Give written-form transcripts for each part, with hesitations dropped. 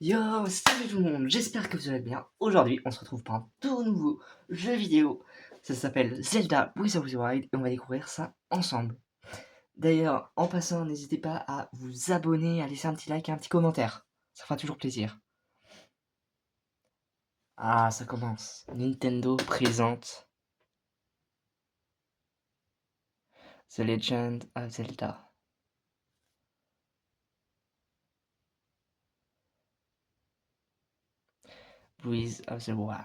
Yo, salut tout le monde, j'espère que vous allez bien. Aujourd'hui, on se retrouve pour un tout nouveau jeu vidéo. Ça s'appelle Zelda Breath of the Wild et on va découvrir ça ensemble. D'ailleurs, en passant, n'hésitez pas à vous abonner, à laisser un petit like et un petit commentaire. Ça fera toujours plaisir. Ah, ça commence. Nintendo présente The Legend of Zelda. Breath of the Wild.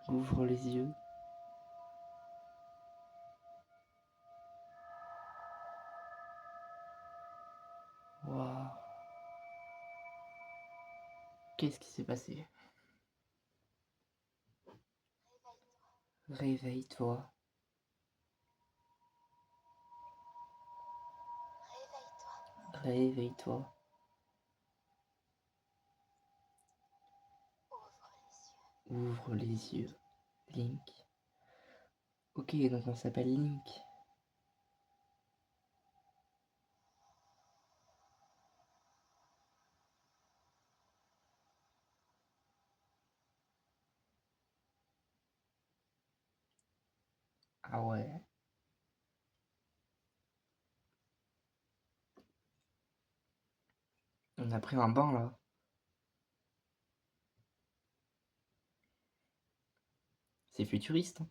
Ouvre les yeux. Waouh. Qu'est-ce qui s'est passé? Réveille-toi. Réveille-toi. Ouvre les yeux. Link. Ok, donc on s'appelle Link. Ah ouais. On a pris un bain là. C'est futuriste. Hein.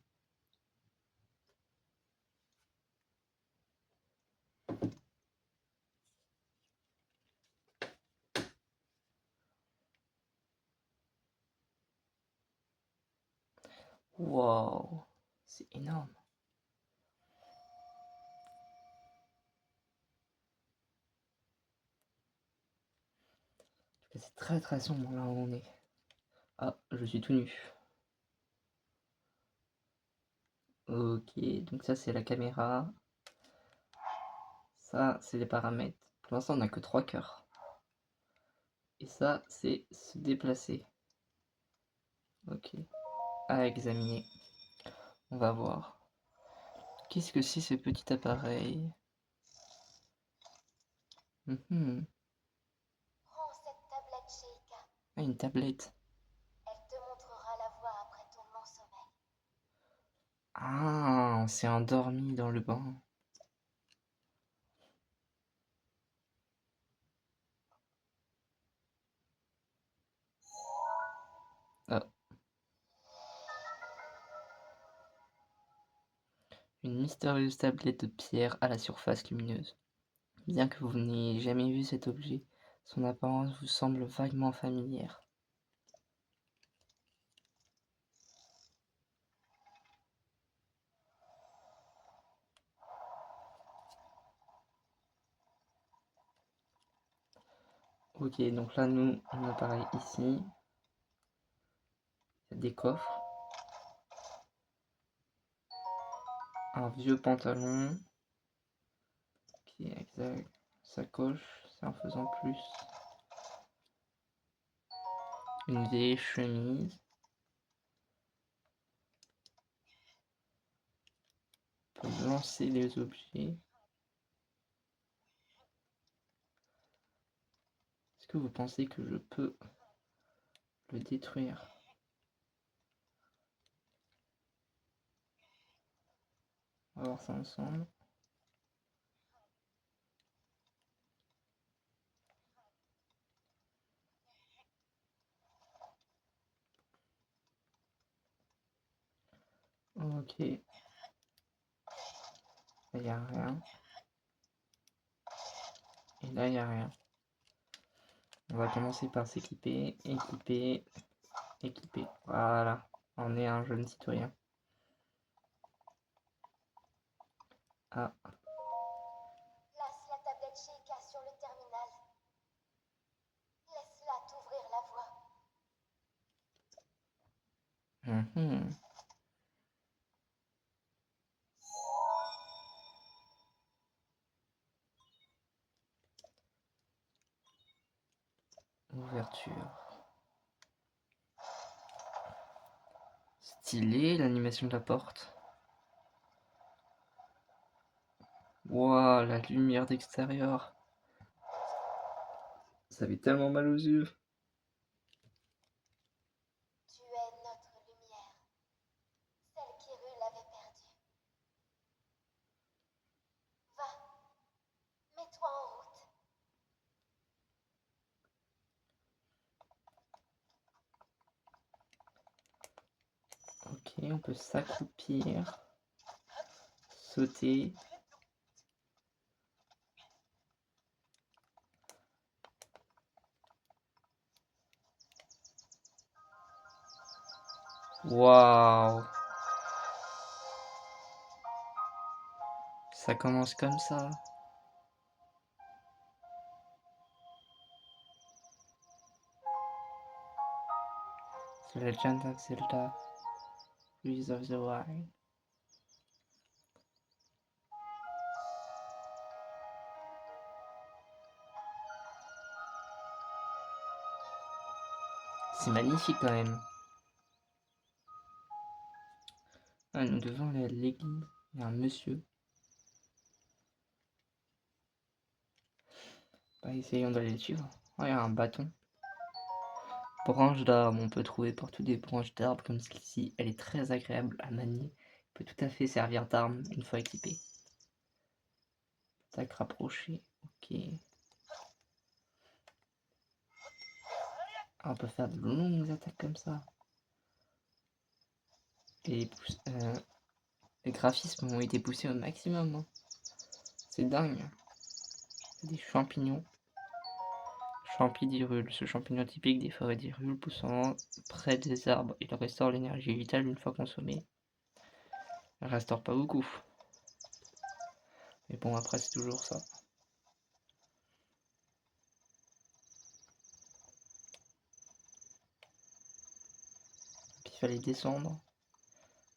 Wow. C'est énorme. C'est très sombre là où on est. Ah, je suis tout nu. Ok, donc ça c'est la caméra. Ça c'est les paramètres. Pour l'instant on n'a que 3 cœurs. Et ça c'est se déplacer. Ok, à examiner. On va voir. Qu'est-ce que c'est ce petit appareil? Mhm. Prends cette tablette, Sheikah. Ah, une tablette. Elle te montrera la voie après ton long sommeil. Ah, on s'est endormi dans le bain. Ah, une mystérieuse tablette de pierre à la surface lumineuse. Bien que vous n'ayez jamais vu cet objet, son apparence vous semble vaguement familière. Ok, donc là nous, on a pareil ici. Il y a des coffres. Un vieux pantalon. Ok, exact. Sacoche, c'est en faisant plus. Une vieille chemise. On peut lancer les objets. Est-ce que vous pensez que je peux le détruire? On va voir ça ensemble. Ok. Là, il n'y a rien. Et là, il n'y a rien. On va commencer par s'équiper, équiper, équiper. Voilà. On est un jeune citoyen. Ah. Place la tablette Sheikah sur le terminal. Laisse-la t'ouvrir la voie. Mhm. Ouverture. Stylé l'animation de la porte. Waouh, la lumière d'extérieur. Ça fait tellement mal aux yeux. Tu es notre lumière, celle qu'Hyrule avait perdue. Va, mets-toi en route. Ok, on peut s'accroupir, sauter. Waouh! Ça commence comme ça. The Legend of Zelda Breath of the Wild. C'est magnifique quand même. Ah, nous devons aller à l'église. Il y a un monsieur. Bah, essayons d'aller le suivre. Oh, il y a un bâton. Branche d'arbre. On peut trouver partout des branches d'arbre comme celle-ci. Elle est très agréable à manier. Elle peut tout à fait servir d'arme une fois équipée. Attaque rapprochée. Ok. Ah, on peut faire de longues attaques comme ça. Et les graphismes ont été poussés au maximum. Hein. C'est dingue. Des champignons. Champi d'Hyrule. Ce champignon typique des forêts d'Hyrule poussant près des arbres. Il restaure l'énergie vitale une fois consommé. Il restaure pas beaucoup. Mais bon, après, c'est toujours ça. Puis il fallait descendre.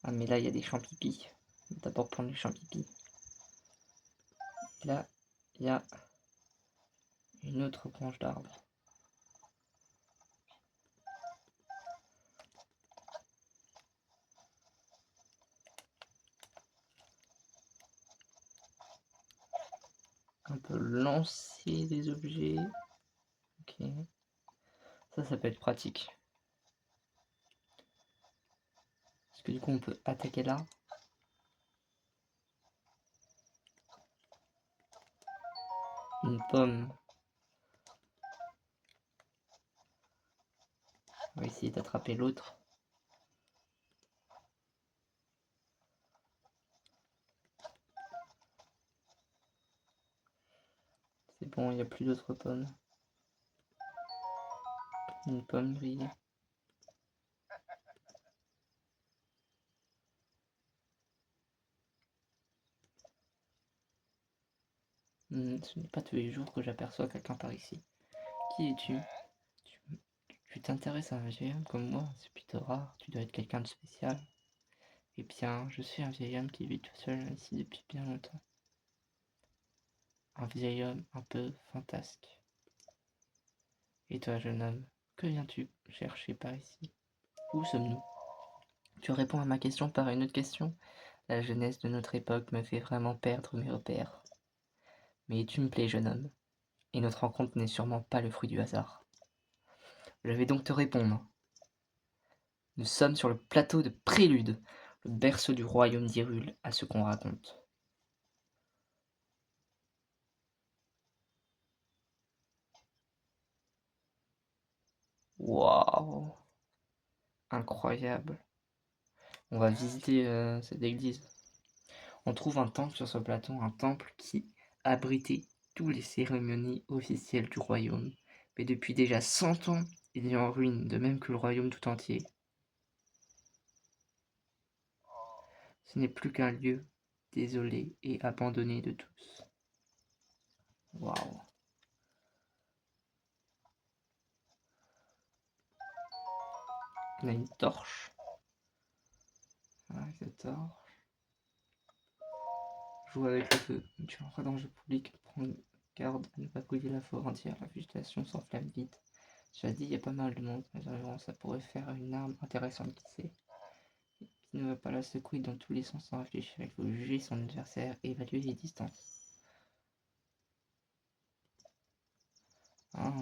Ah, mais là, il y a des champipis. D'abord prendre les champipis. Là, il y a une autre branche d'arbre. On peut lancer des objets. Ok. Ça peut être pratique. Parce que du coup, on peut attaquer là. Une pomme. On va essayer d'attraper l'autre. C'est bon, il n'y a plus d'autres pommes. Une pomme grillée. Ce n'est pas tous les jours que j'aperçois quelqu'un par ici. Qui es-tu? Tu t'intéresses à un vieil homme comme moi? C'est plutôt rare. Tu dois être quelqu'un de spécial. Eh bien, je suis un vieil homme qui vit tout seul ici depuis bien longtemps. Un vieil homme un peu fantasque. Et toi, jeune homme, que viens-tu chercher par ici? Où sommes-nous? Tu réponds à ma question par une autre question. La jeunesse de notre époque me fait vraiment perdre mes repères. Mais tu me plais, jeune homme, et notre rencontre n'est sûrement pas le fruit du hasard. Je vais donc te répondre. Nous sommes sur le plateau de Prélude, le berceau du royaume d'Hyrule, à ce qu'on raconte. Waouh, incroyable. On va visiter cette église. On trouve un temple sur ce plateau, un temple qui abritait toutes les cérémonies officielles du royaume. Mais depuis déjà 100 ans, il est en ruine, de même que le royaume tout entier. Ce n'est plus qu'un lieu désolé et abandonné de tous. Waouh. On a une torche. Avec la torche. Joue avec le feu. Tu entreras dans le jeu public. Prends garde à ne pas brûler la forêt entière. La végétation s'enflamme vite. J'ai dit, il y a pas mal de monde. Ça pourrait faire une arme intéressante, qui sait. Qui ne va pas la secouer dans tous les sens sans réfléchir. Il faut juger son adversaire et évaluer les distances. Ah.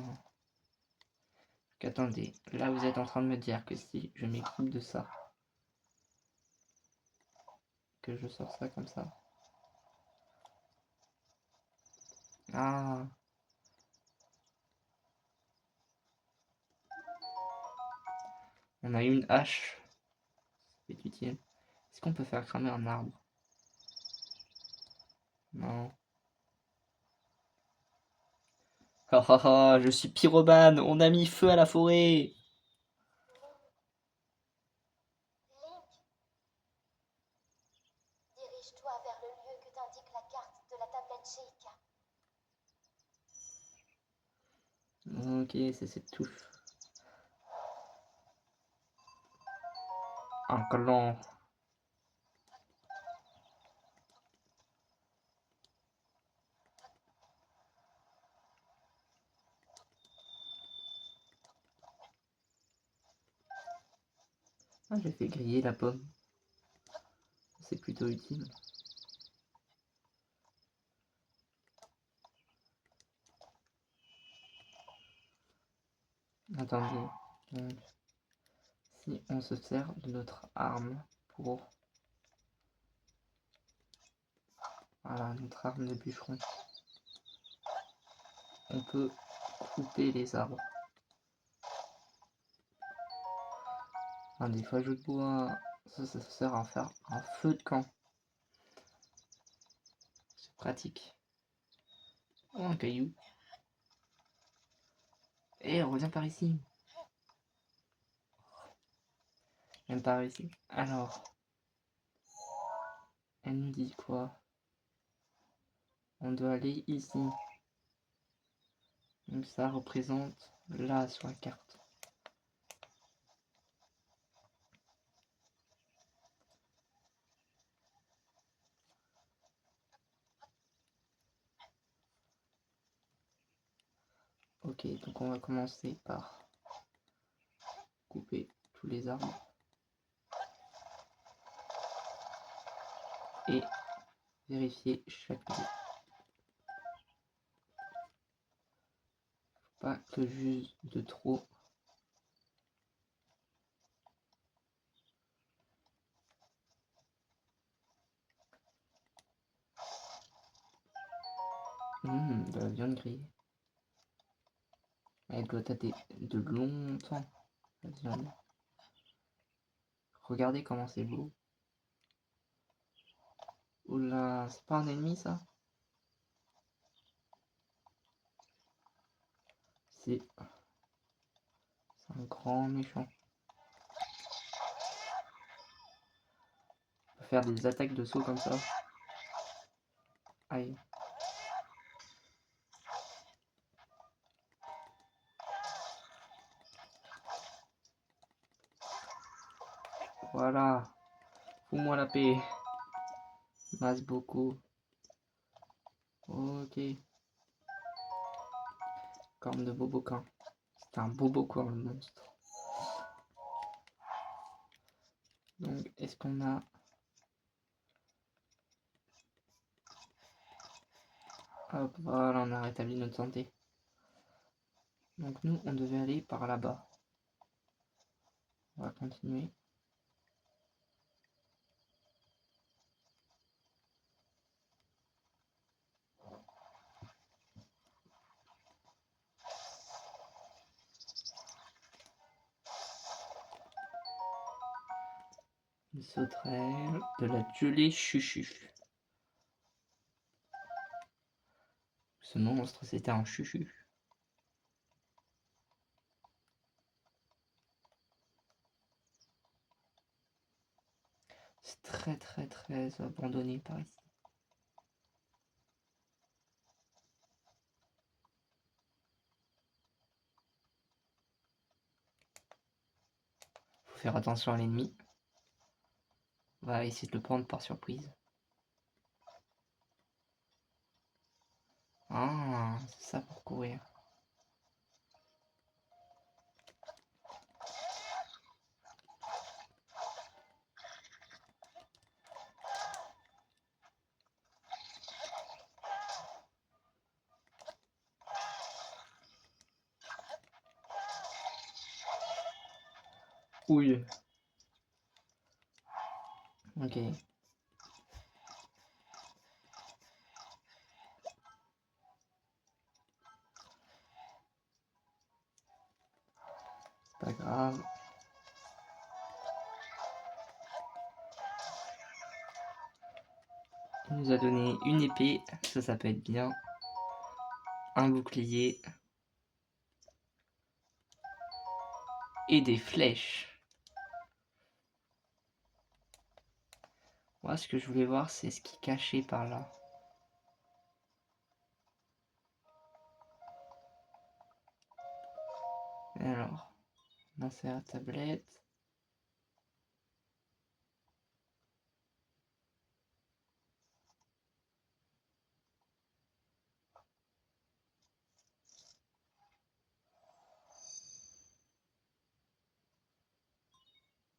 Attendez, là vous êtes en train de me dire que si je m'équipe de ça, que je sors ça comme ça. Ah. On a eu une hache. C'est utile. Est-ce qu'on peut faire cramer un arbre? Non. Ah ah ah, je suis pyromane, on a mis feu à la forêt. Link, dirige-toi vers le lieu que t'indique la carte de la tablette Sheikah. Ok, c'est cette touche. Un clan. Ah, j'ai fait griller la pomme. C'est plutôt utile. Attendez. Donc, si on se sert de notre arme pour... Voilà, notre arme de bûcheron. On peut couper les arbres. Des fois je bois, ça sert à faire un feu de camp. C'est pratique. Oh, un caillou. Et on revient par ici. Même par ici. Alors, elle nous dit quoi? On doit aller ici. Donc ça représente là sur la carte. Ok, donc on va commencer par couper tous les arbres. Et vérifier chaque pied. Pas que juste de trop. De la viande grillée. Elle doit dater de longtemps, la viande. Regardez comment c'est beau. Oula, c'est pas un ennemi ça? C'est un grand méchant. On peut faire des attaques de saut comme ça. Aïe. Voilà. Fous-moi la paix. Masse beaucoup. Ok. Corne de Bobocan. C'est un Bobocan le monstre. Donc, est-ce qu'on a... Hop, voilà, on a rétabli notre santé. Donc nous, on devait aller par là-bas. On va continuer. Une sauterelle, de la gelée chuchu. Ce monstre, c'était un chuchu. C'est très très très abandonné par ici. Faut faire attention à l'ennemi. On va essayer de le prendre par surprise. Ah, c'est ça pour courir. Oui. Ok. Pas grave. Il nous a donné une épée, ça peut être bien. Un bouclier. Et des flèches. Moi, ce que je voulais voir, c'est ce qui est caché par là. Alors, on insère la tablette.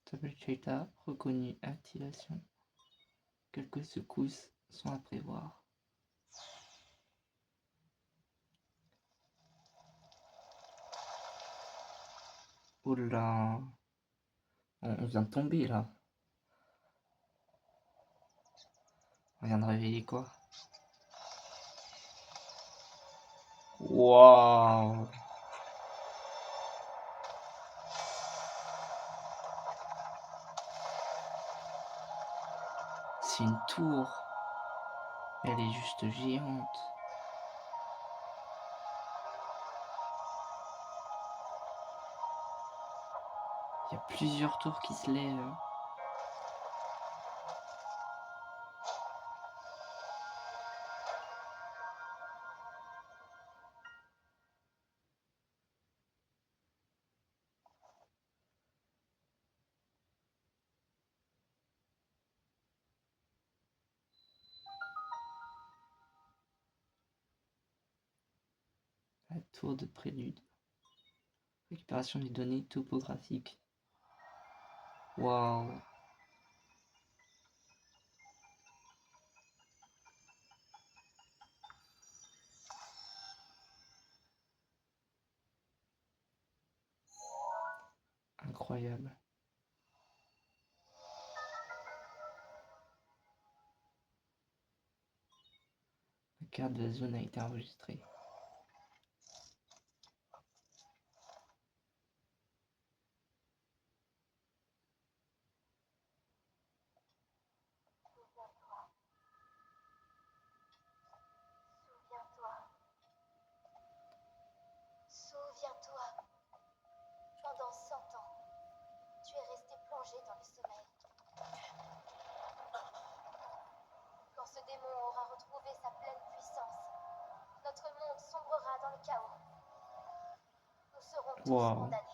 Tablette Cheetah, reconnu, activation. Quelques secousses sont à prévoir. Oh là, on vient de tomber là. On vient de réveiller quoi? Waouh! C'est une tour. Elle est juste géante. Il y a plusieurs tours qui se lèvent. La tour de prélude. Récupération des données topographiques. Waouh! Incroyable. La carte de la zone a été enregistrée. Souviens-toi. Pendant 100 ans, tu es resté plongé dans le sommeil. Quand ce démon aura retrouvé sa pleine puissance, notre monde sombrera dans le chaos. Nous serons tous Waouh! condamnés.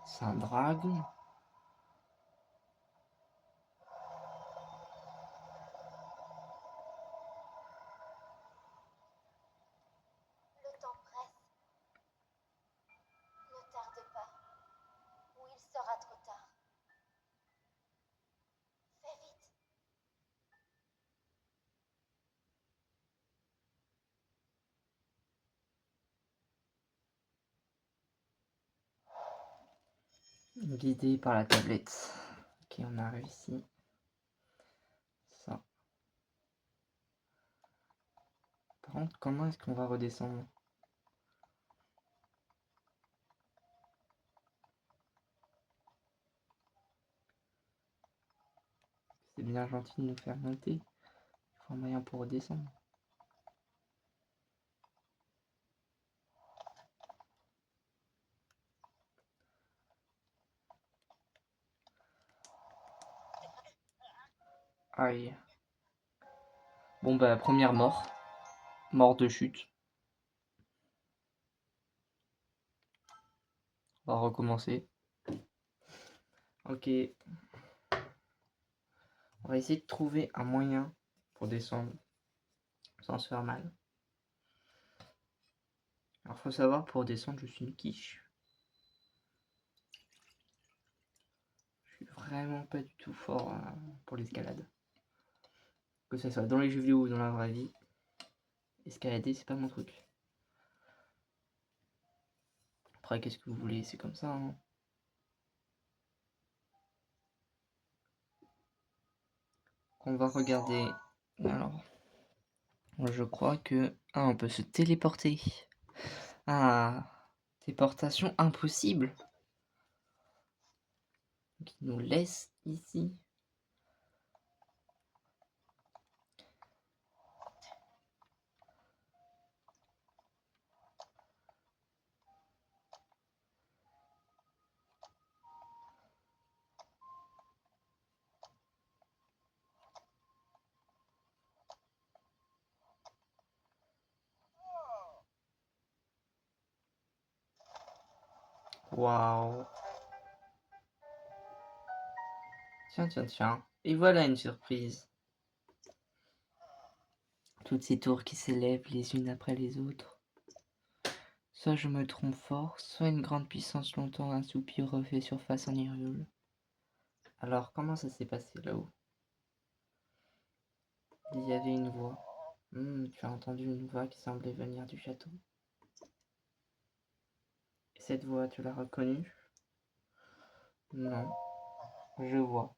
C'est un dragon? Le temps presse. Ne tarde pas, ou il sera trop tard. Fais vite. Guidé par la tablette. Ok, on a réussi. Ça. Par contre, comment est-ce qu'on va redescendre? C'est bien gentil de nous faire monter. Il faut un moyen pour redescendre. Aïe. Bon bah, première mort. Mort de chute. On va recommencer. Ok. On va essayer de trouver un moyen pour descendre sans se faire mal. Alors faut savoir, pour descendre, je suis une quiche. Je suis vraiment pas du tout fort pour l'escalade. Que ce soit dans les jeux vidéo ou dans la vraie vie. Escalader, c'est pas mon truc. Après, qu'est-ce que vous voulez? C'est comme ça, hein. On va regarder. Alors, je crois que... Ah, on peut se téléporter. Ah, téléportation impossible. Qui nous laisse ici. Waouh. Tiens, tiens, tiens. Et voilà une surprise. Toutes ces tours qui s'élèvent les unes après les autres. Soit je me trompe fort, soit une grande puissance longtemps un soupir refait surface en Hyrule. Alors, comment ça s'est passé là-haut? Il y avait une voix. Tu as entendu une voix qui semblait venir du château. Et cette voix, tu l'as reconnue? Non, je vois.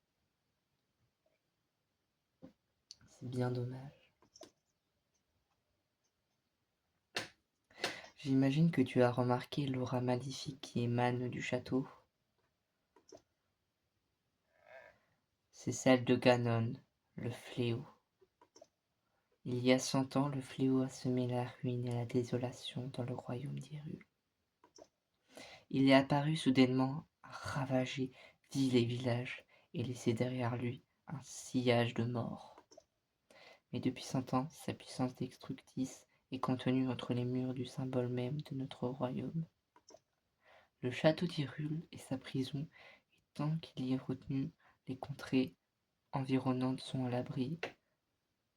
C'est bien dommage. J'imagine que tu as remarqué l'aura maléfique qui émane du château. C'est celle de Ganon, le fléau. Il y a 100 ans, le fléau a semé la ruine et la désolation dans le royaume d'Hyrule. Il est apparu soudainement, a ravagé villes et villages et laissé derrière lui un sillage de mort. Mais depuis 100 ans, sa puissance destructrice est contenue entre les murs du symbole même de notre royaume. Le château d'Hyrule est sa prison, et tant qu'il y est retenu, les contrées environnantes sont à l'abri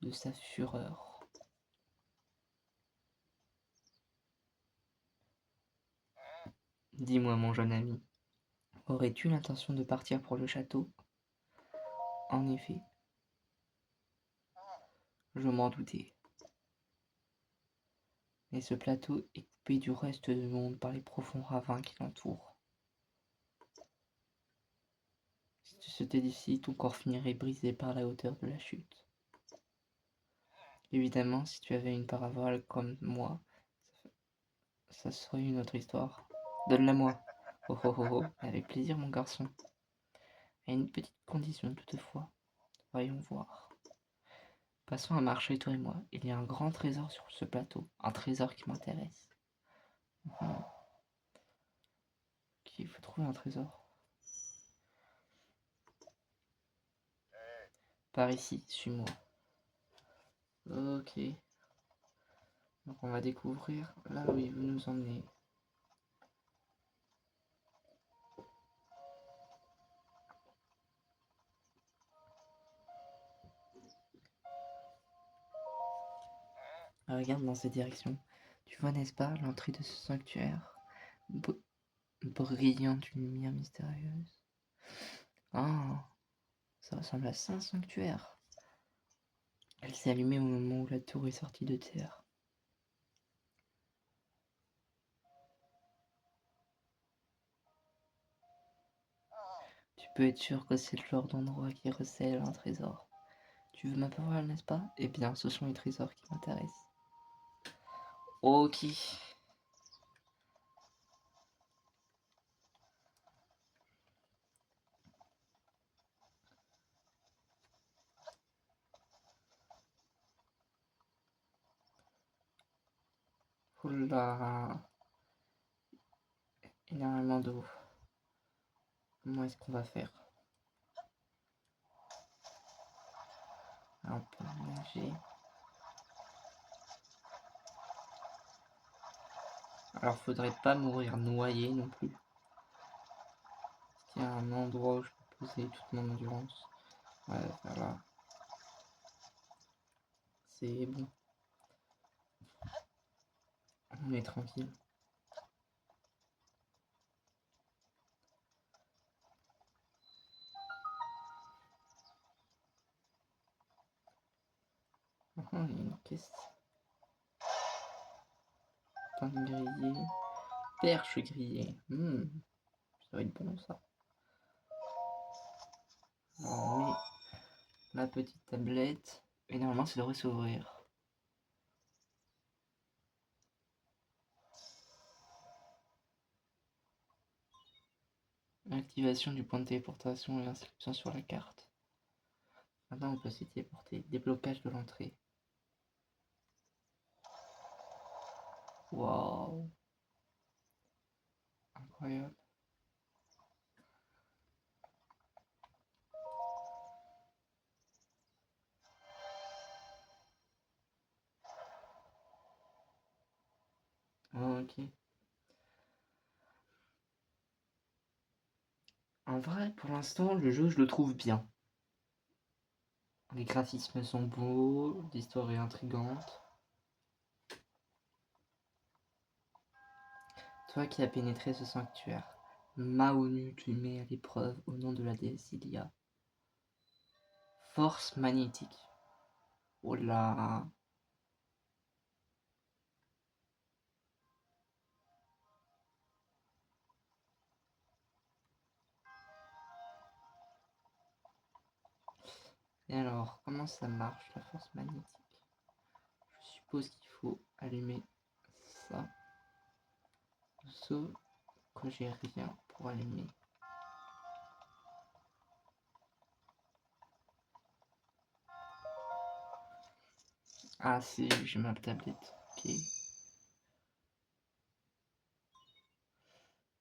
de sa fureur. Dis-moi, mon jeune ami, aurais-tu l'intention de partir pour le château? En effet, je m'en doutais. Mais ce plateau est coupé du reste du monde par les profonds ravins qui l'entourent. Si tu sautais d'ici, ton corps finirait brisé par la hauteur de la chute. Évidemment, si tu avais une parabole comme moi, ça serait une autre histoire. Donne-la-moi. Oh oh oh oh, avec plaisir, mon garçon. À une petite condition toutefois. Voyons voir. Passons à marcher, toi et moi. Il y a un grand trésor sur ce plateau. Un trésor qui m'intéresse. Il faut trouver un trésor. Par ici, suis-moi. Ok. Donc on va découvrir là où il veut nous emmener. Regarde dans cette direction. Tu vois, n'est-ce pas, l'entrée de ce sanctuaire brillant d'une lumière mystérieuse. Ah, ça ressemble à ça, un sanctuaire. Elle s'est allumée au moment où la tour est sortie de terre. Tu peux être sûr que c'est le genre d'endroit qui recèle un trésor. Tu veux ma parole, n'est-ce pas? Eh bien, ce sont les trésors qui m'intéressent. Ok. Oula. Énormément d'eau. Comment est-ce qu'on va faire? Un peu nager. Alors, faudrait pas mourir noyé non plus. Est-ce qu'il y a un endroit où je peux poser toute mon endurance? Ouais, voilà. C'est bon. On est tranquille. Oh, il y a une caisse. Pain grillé. perche grillée. Ça va être bon ça. Alors, on met la petite tablette et normalement ça devrait s'ouvrir. Activation du point de téléportation et inscription sur la carte. Maintenant on peut s'y téléporter. Déblocage de l'entrée. Waouh. Incroyable. Ok. En vrai, pour l'instant, le jeu, je le trouve bien. Les graphismes sont beaux, l'histoire est intrigante. Toi qui as pénétré ce sanctuaire, Maonu, tu mets à l'épreuve au nom de la déesse Ilia. Force magnétique. Oh là. Et alors, comment ça marche la force magnétique? Je suppose qu'il faut allumer ça. Sauf que j'ai rien pour allumer. Ah si, j'ai ma tablette. Ok.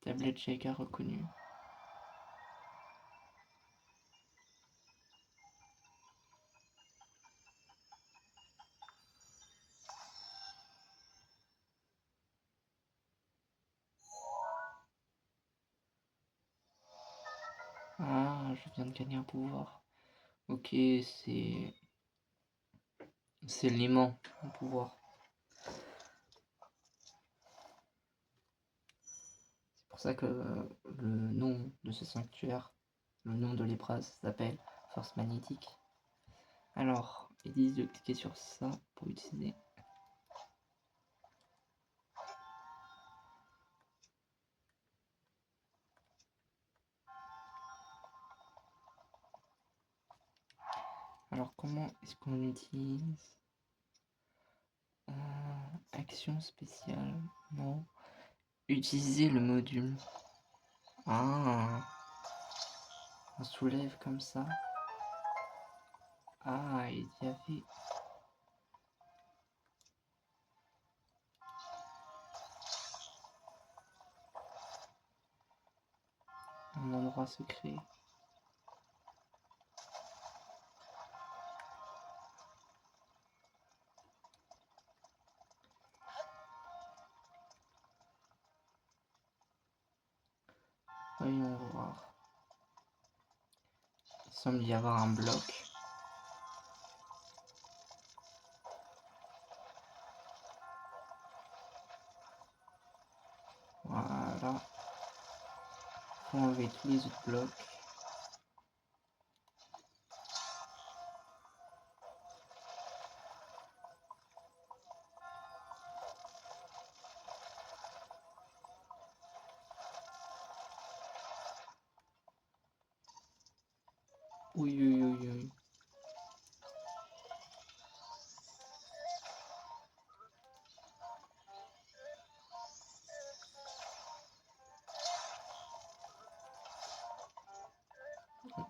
Tablette Shaker reconnue. Ah, je viens de gagner un pouvoir. Ok, c'est l'aimant, un pouvoir. C'est pour ça que le nom de ce sanctuaire, le nom de l'épreuve s'appelle Force magnétique. Alors, ils disent de cliquer sur ça pour utiliser. Alors, comment est-ce qu'on utilise action spéciale? Non. Utiliser le module. Ah, on soulève comme ça. Ah, il y avait un endroit secret. Voyons voir. Il semble y avoir un bloc. Voilà. Faut enlever tous les autres blocs. Oui, oui, oui, oui.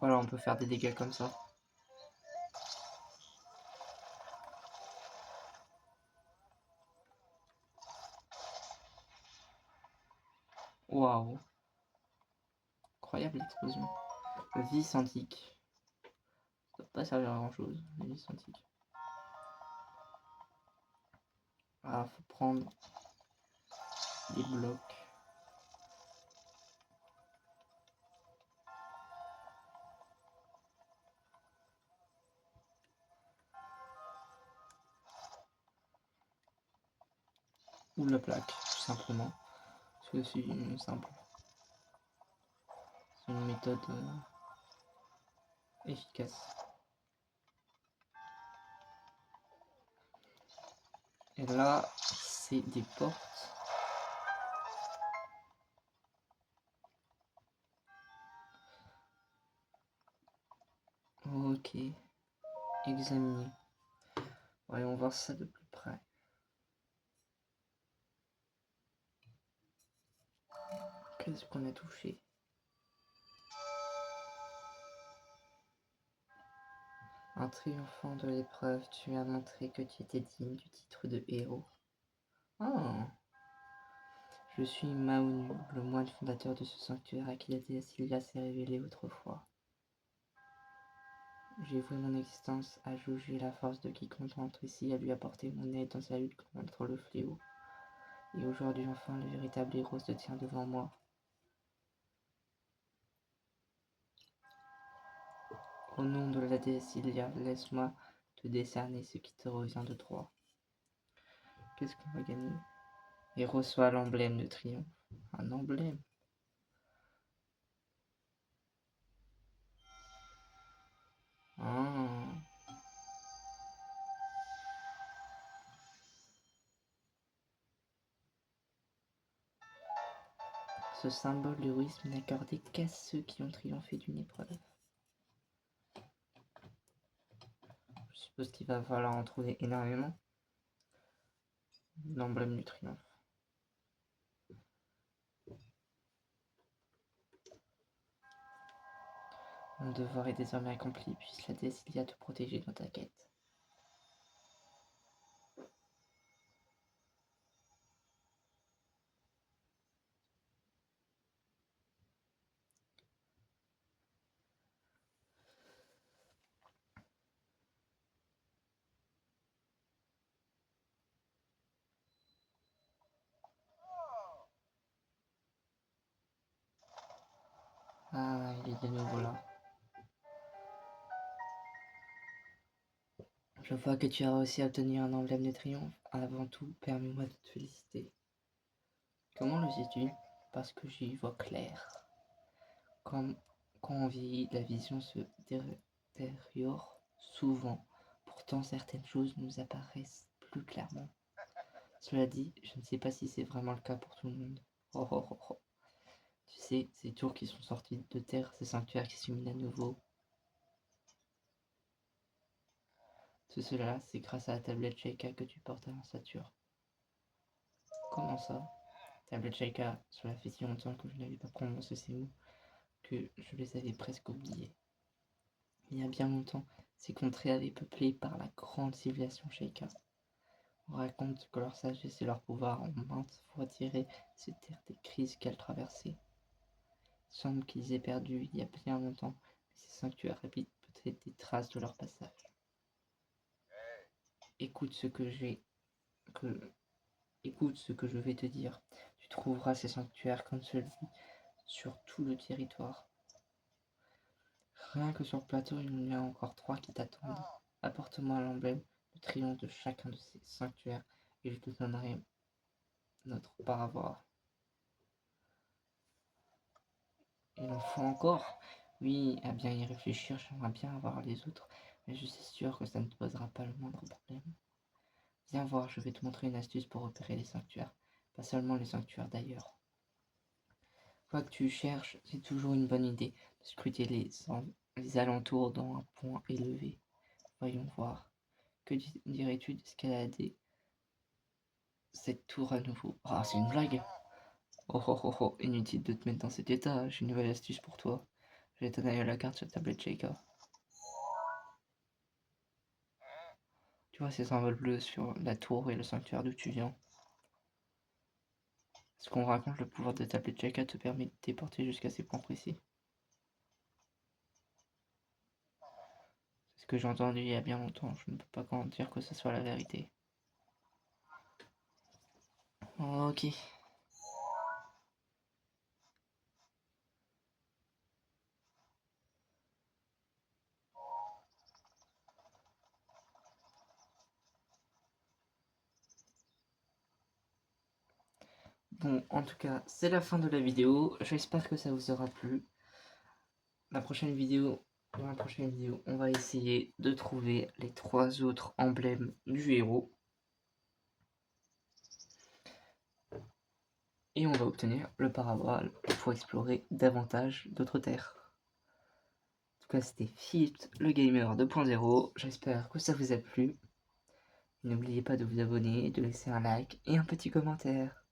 Voilà, on peut faire des dégâts comme ça. Waouh. Incroyable l'explosion. Vis antique. Ça doit pas servir à grand chose, les vis antiques. Ah, faut prendre des blocs. Ou la plaque, tout simplement. Parce que c'est simple. C'est une méthode efficace. Et là, c'est des portes. Ok, examiner. Voyons voir ça de plus près. Qu'est-ce qu'on a touché? En triomphant de l'épreuve, tu as montré que tu étais digne du titre de héros. Oh! Je suis Maonu, le moine fondateur de ce sanctuaire à qui la déesse Ilia s'est révélée autrefois. J'ai voué mon existence à jauger la force de quiconque entre ici, à lui apporter mon aide dans sa lutte contre le fléau. Et aujourd'hui enfin, le véritable héros se tient devant moi. Au nom de la déesse Ilia, laisse-moi te décerner ce qui te revient de droit. Qu'est-ce qu'on va gagner? Et reçois l'emblème de triomphe. Un emblème? Ah. Ce symbole d'héroïsme n'est accordé qu'à ceux qui ont triomphé d'une épreuve. Je suppose qu'il va falloir en trouver énormément. L'emblème du triomphe. Mon devoir est désormais accompli, puisse la déesse Ilia te protéger dans ta quête. Ah, il est de nouveau là. Je vois que tu as réussi à obtenir un emblème de triomphe. Avant tout, permets-moi de te féliciter. Comment le sais-tu? Parce que j'y vois clair. Quand on vieillit, la vision se détériore souvent. Pourtant, certaines choses nous apparaissent plus clairement. Cela dit, je ne sais pas si c'est vraiment le cas pour tout le monde. Oh oh oh oh. Tu sais, ces tours qui sont sortis de terre, ces sanctuaires qui s'illuminent à nouveau. Tout cela, c'est grâce à la tablette Sheikah que tu portes à l'ossature. Comment ça? Tablette Sheikah, cela fait si longtemps que je n'avais pas prononcé ces mots que je les avais presque oubliés. Il y a bien longtemps, ces contrées avaient peuplé par la grande civilisation Sheikah. On raconte que leur sagesse et leur pouvoir ont maintes fois tiré ces terres des crises qu'elles traversaient. Il semble qu'ils aient perdu il y a bien longtemps, mais ces sanctuaires habitent peut-être des traces de leur passage. Écoute ce que je vais te dire. Tu trouveras ces sanctuaires comme celui sur tout le territoire. Rien que sur le plateau, il y en a encore 3 qui t'attendent. Apporte-moi l'emblème de triomphe de chacun de ces sanctuaires et je te donnerai notre paravoir. Il en faut encore? Oui, à bien y réfléchir, j'aimerais bien avoir les autres, mais je suis sûr que ça ne te posera pas le moindre problème. Viens voir, je vais te montrer une astuce pour repérer les sanctuaires, pas seulement les sanctuaires d'ailleurs. Quoi que tu cherches, c'est toujours une bonne idée de scruter les alentours dans un point élevé. Voyons voir. Que dirais-tu d'escalader cette tour à nouveau? Ah, c'est une blague! Oh oh oh oh, inutile de te mettre dans cet état, j'ai une nouvelle astuce pour toi. J'ai ton œil à la carte sur la tablette Sheikah. Tu vois ces symboles bleus sur la tour et le sanctuaire d'où tu viens. Ce qu'on raconte, le pouvoir de ta tablette Sheikah te permet de téléporter jusqu'à ces points précis. C'est ce que j'ai entendu il y a bien longtemps, je ne peux pas garantir que ce soit la vérité. Ok. Bon, en tout cas, c'est la fin de la vidéo. J'espère que ça vous aura plu. Dans la prochaine vidéo, on va essayer de trouver les 3 autres emblèmes du héros. Et on va obtenir le paravoile pour explorer davantage d'autres terres. tout cas, c'était Philippe le Gamer 2.0. J'espère que ça vous a plu. N'oubliez pas de vous abonner, de laisser un like et un petit commentaire.